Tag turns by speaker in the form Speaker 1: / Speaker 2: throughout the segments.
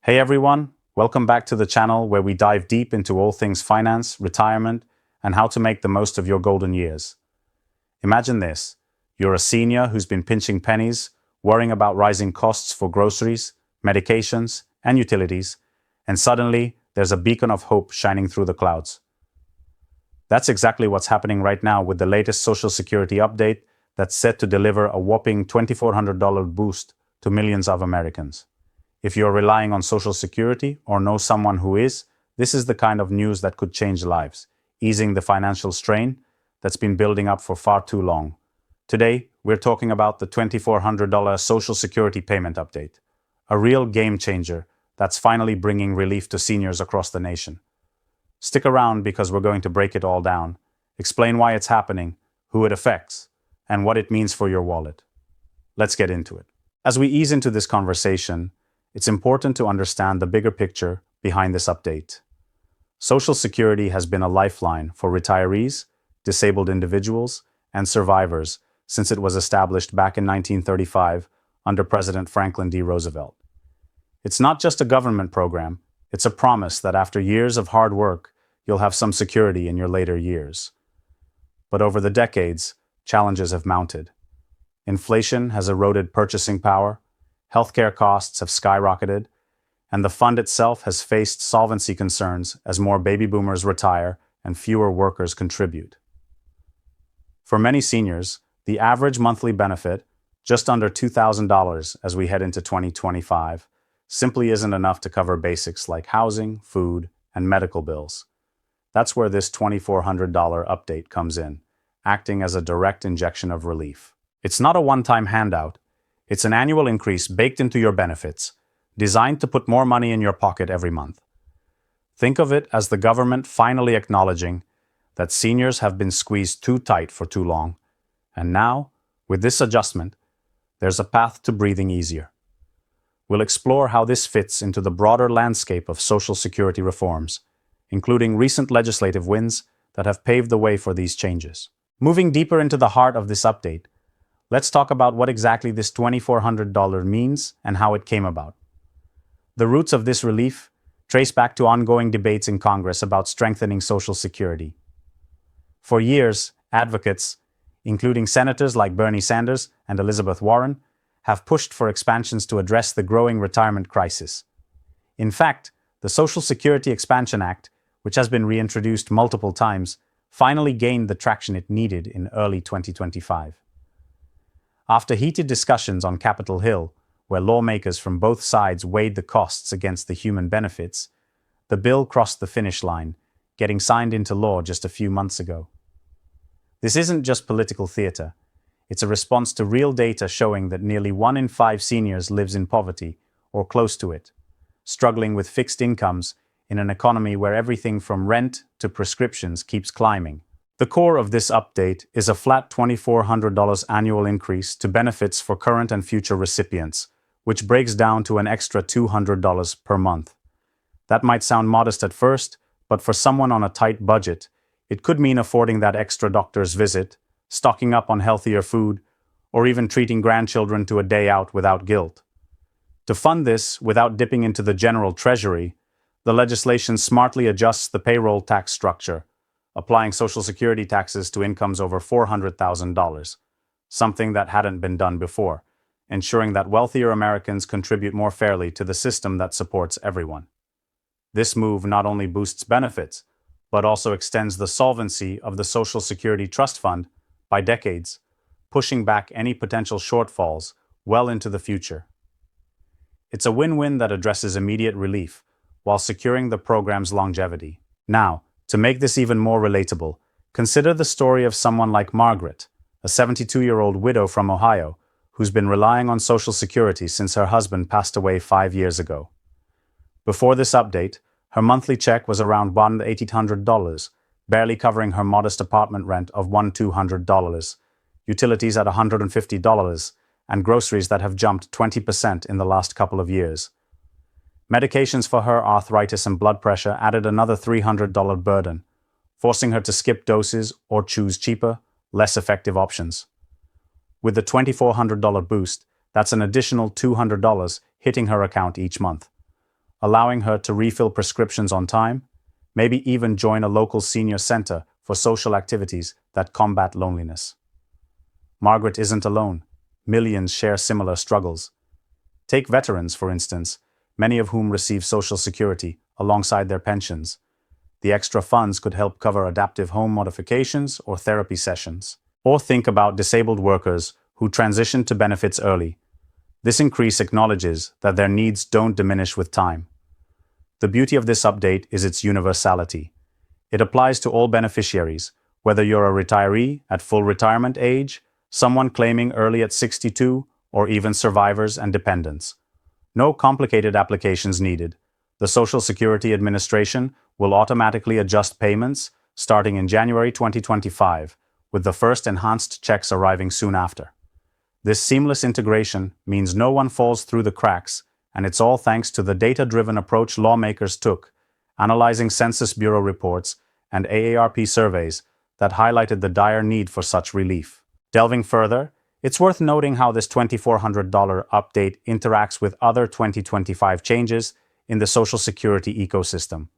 Speaker 1: Hey everyone, welcome back to the channel where we dive deep into all things finance, retirement, and how to make the most of your golden years. Imagine this, you're a senior who's been pinching pennies, worrying about rising costs for groceries, medications, and utilities, and suddenly there's a beacon of hope shining through the clouds. That's exactly what's happening right now with the latest Social Security update that's set to deliver a whopping $2,400 boost to millions of Americans. If you're relying on Social Security or know someone who is, this is the kind of news that could change lives, easing the financial strain that's been building up for far too long. Today, we're talking about the $2,400 Social Security payment update, a real game changer that's finally bringing relief to seniors across the nation. Stick around because we're going to break it all down, explain why it's happening, who it affects, and what it means for your wallet. Let's get into it. As we ease into this conversation, it's important to understand the bigger picture behind this update. Social Security has been a lifeline for retirees, disabled individuals, and survivors since it was established back in 1935 under President Franklin D. Roosevelt. It's not just a government program, it's a promise that after years of hard work, you'll have some security in your later years. But over the decades, challenges have mounted. Inflation has eroded purchasing power, healthcare costs have skyrocketed, and the fund itself has faced solvency concerns as more baby boomers retire and fewer workers contribute. For many seniors, the average monthly benefit, just under $2,000 as we head into 2025, simply isn't enough to cover basics like housing, food, and medical bills. That's where this $2,400 update comes in, acting as a direct injection of relief. It's not a one-time handout. It's an annual increase baked into your benefits, designed to put more money in your pocket every month. Think of it as the government finally acknowledging that seniors have been squeezed too tight for too long, and now, with this adjustment, there's a path to breathing easier. We'll explore how this fits into the broader landscape of Social Security reforms, including recent legislative wins that have paved the way for these changes. Moving deeper into the heart of this update, let's talk about what exactly this $2,400 means and how it came about. The roots of this relief trace back to ongoing debates in Congress about strengthening Social Security. For years, advocates, including senators like Bernie Sanders and Elizabeth Warren, have pushed for expansions to address the growing retirement crisis. In fact, the Social Security Expansion Act, which has been reintroduced multiple times, finally gained the traction it needed in early 2025. After heated discussions on Capitol Hill, where lawmakers from both sides weighed the costs against the human benefits, the bill crossed the finish line, getting signed into law just a few months ago. This isn't just political theater. It's a response to real data showing that nearly 1 in 5 seniors lives in poverty, or close to it, struggling with fixed incomes in an economy where everything from rent to prescriptions keeps climbing. The core of this update is a flat $2,400 annual increase to benefits for current and future recipients, which breaks down to an extra $200 per month. That might sound modest at first, but for someone on a tight budget, it could mean affording that extra doctor's visit, stocking up on healthier food, or even treating grandchildren to a day out without guilt. To fund this without dipping into the general treasury, the legislation smartly adjusts the payroll tax structure, applying Social Security taxes to incomes over $400,000, something that hadn't been done before, ensuring that wealthier Americans contribute more fairly to the system that supports everyone. This move not only boosts benefits, but also extends the solvency of the Social Security Trust Fund by decades, pushing back any potential shortfalls well into the future. It's a win-win that addresses immediate relief while securing the program's longevity. Now, to make this even more relatable, consider the story of someone like Margaret, a 72-year-old widow from Ohio, who's been relying on Social Security since her husband passed away 5 years ago. Before this update, her monthly check was around $1,800, barely covering her modest apartment rent of $1,200, utilities at $150, and groceries that have jumped 20% in the last couple of years. Medications for her arthritis and blood pressure added another $300 burden, forcing her to skip doses or choose cheaper, less effective options. With the $2,400 boost, that's an additional $200 hitting her account each month. allowing her to refill prescriptions on time, maybe even join a local senior center for social activities that combat loneliness. Margaret isn't alone. Millions share similar struggles. Take veterans, for instance, many of whom receive Social Security alongside their pensions. The extra funds could help cover adaptive home modifications or therapy sessions. Or think about disabled workers who transition to benefits early. This increase acknowledges that their needs don't diminish with time. The beauty of this update is its universality. It applies to all beneficiaries, whether you're a retiree at full retirement age, someone claiming early at 62, or even survivors and dependents. No complicated applications needed. The Social Security Administration will automatically adjust payments starting in January 2025, with the first enhanced checks arriving soon after. This seamless integration means no one falls through the cracks, and it's all thanks to the data-driven approach lawmakers took, analyzing Census Bureau reports and AARP surveys that highlighted the dire need for such relief. Delving further, it's worth noting how this $2,400 update interacts with other 2025 changes in the Social Security ecosystem.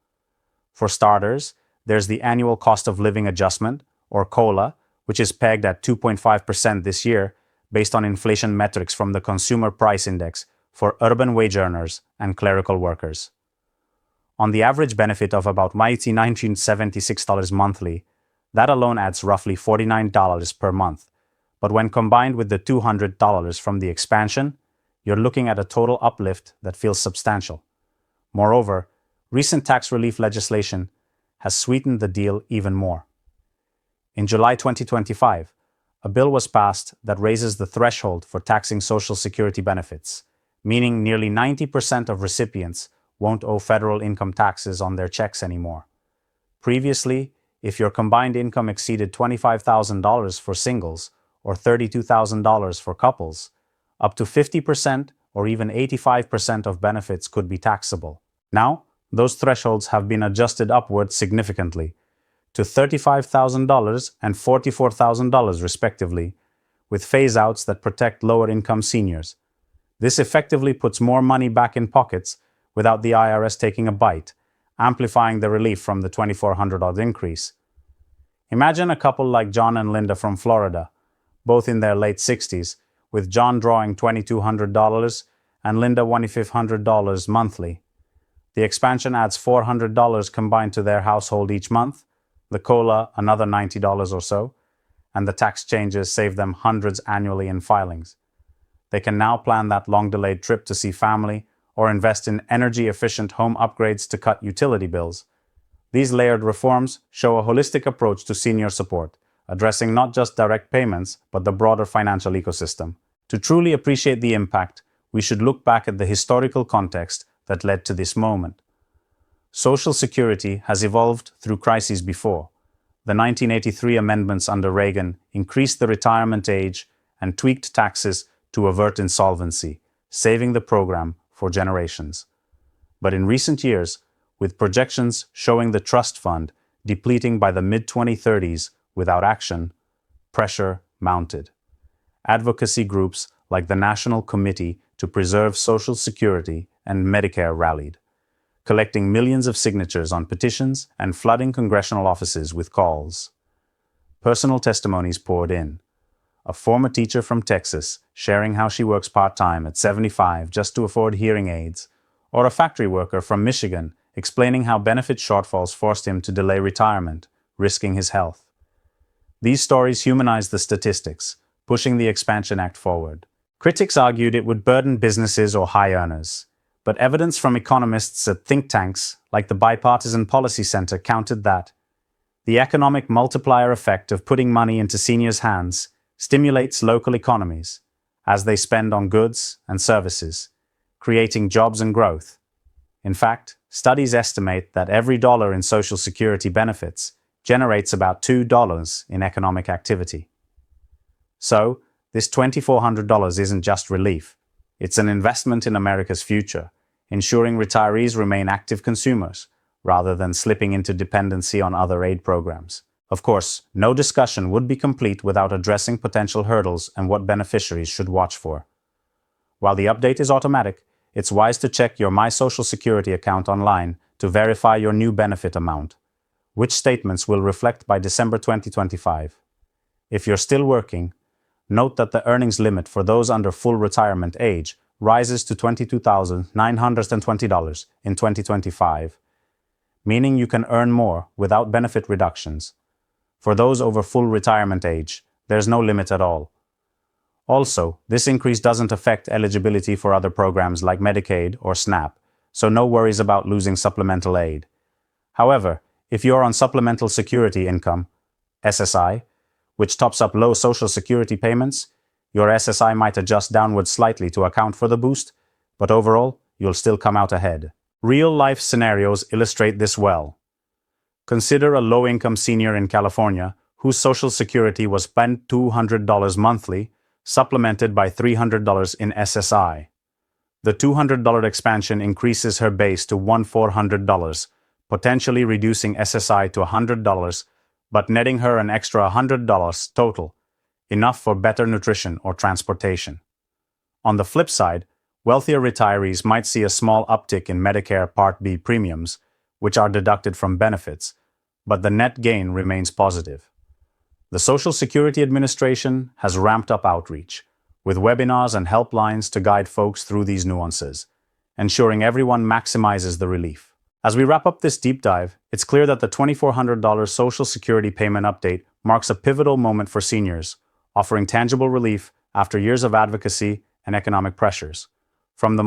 Speaker 1: For starters, there's the annual cost of living adjustment, or COLA, which is pegged at 2.5% this year based on inflation metrics from the Consumer Price Index for urban wage earners and clerical workers. On the average benefit of about $1,976 monthly, that alone adds roughly $49 per month. But when combined with the $200 from the expansion, you're looking at a total uplift that feels substantial. Moreover, recent tax relief legislation has sweetened the deal even more. In July 2025, a bill was passed that raises the threshold for taxing Social Security benefits, meaning nearly 90% of recipients won't owe federal income taxes on their checks anymore. Previously, if your combined income exceeded $25,000 for singles or $32,000 for couples, up to 50% or even 85% of benefits could be taxable. Now, those thresholds have been adjusted upward significantly to $35,000 and $44,000 respectively, with phase-outs that protect lower-income seniors. This effectively puts more money back in pockets without the IRS taking a bite, amplifying the relief from the $2,400 increase. Imagine a couple like John and Linda from Florida, both in their late 60s, with John drawing $2,200 and Linda $2,500 monthly. The expansion adds $400 combined to their household each month, the COLA another $90 or so, and the tax changes save them hundreds annually in filings. They can now plan that long-delayed trip to see family or invest in energy-efficient home upgrades to cut utility bills. These layered reforms show a holistic approach to senior support, addressing not just direct payments, but the broader financial ecosystem. To truly appreciate the impact, we should look back at the historical context that led to this moment. Social Security has evolved through crises before. The 1983 amendments under Reagan increased the retirement age and tweaked taxes to avert insolvency, saving the program for generations. But in recent years, with projections showing the trust fund depleting by the mid-2030s without action, pressure mounted. Advocacy groups like the National Committee to Preserve Social Security and Medicare rallied, collecting millions of signatures on petitions and flooding congressional offices with calls. Personal testimonies poured in. A former teacher from Texas sharing how she works part-time at 75 just to afford hearing aids, or a factory worker from Michigan explaining how benefit shortfalls forced him to delay retirement, risking his health. These stories humanize the statistics, pushing the Expansion Act forward. Critics argued it would burden businesses or high earners, but evidence from economists at think tanks like the Bipartisan Policy Center counted that the economic multiplier effect of putting money into seniors' hands stimulates local economies as they spend on goods and services, creating jobs and growth. In fact, studies estimate that every dollar in Social Security benefits generates about $2 in economic activity. So, this $2,400 isn't just relief. It's an investment in America's future, ensuring retirees remain active consumers, rather than slipping into dependency on other aid programs. Of course, no discussion would be complete without addressing potential hurdles and what beneficiaries should watch for. While the update is automatic, it's wise to check your My Social Security account online to verify your new benefit amount, which statements will reflect by December 2025. If you're still working, note that the earnings limit for those under full retirement age rises to $22,920 in 2025, meaning you can earn more without benefit reductions. For those over full retirement age, there's no limit at all. Also, this increase doesn't affect eligibility for other programs like Medicaid or SNAP, so no worries about losing supplemental aid. However, if you're on Supplemental Security Income, SSI, which tops up low Social Security payments, your SSI might adjust downward slightly to account for the boost, but overall, you'll still come out ahead. Real-life scenarios illustrate this well. Consider a low-income senior in California whose Social Security was spent $200 monthly, supplemented by $300 in SSI. The $200 expansion increases her base to $1,400, potentially reducing SSI to $100, but netting her an extra $100 total, enough for better nutrition or transportation. On the flip side, wealthier retirees might see a small uptick in Medicare Part B premiums, which are deducted from benefits, but the net gain remains positive. The Social Security Administration has ramped up outreach, with webinars and helplines to guide folks through these nuances, ensuring everyone maximizes the relief. As we wrap up this deep dive, it's clear that the $2,400 Social Security payment update marks a pivotal moment for seniors, offering tangible relief after years of advocacy and economic pressures. From the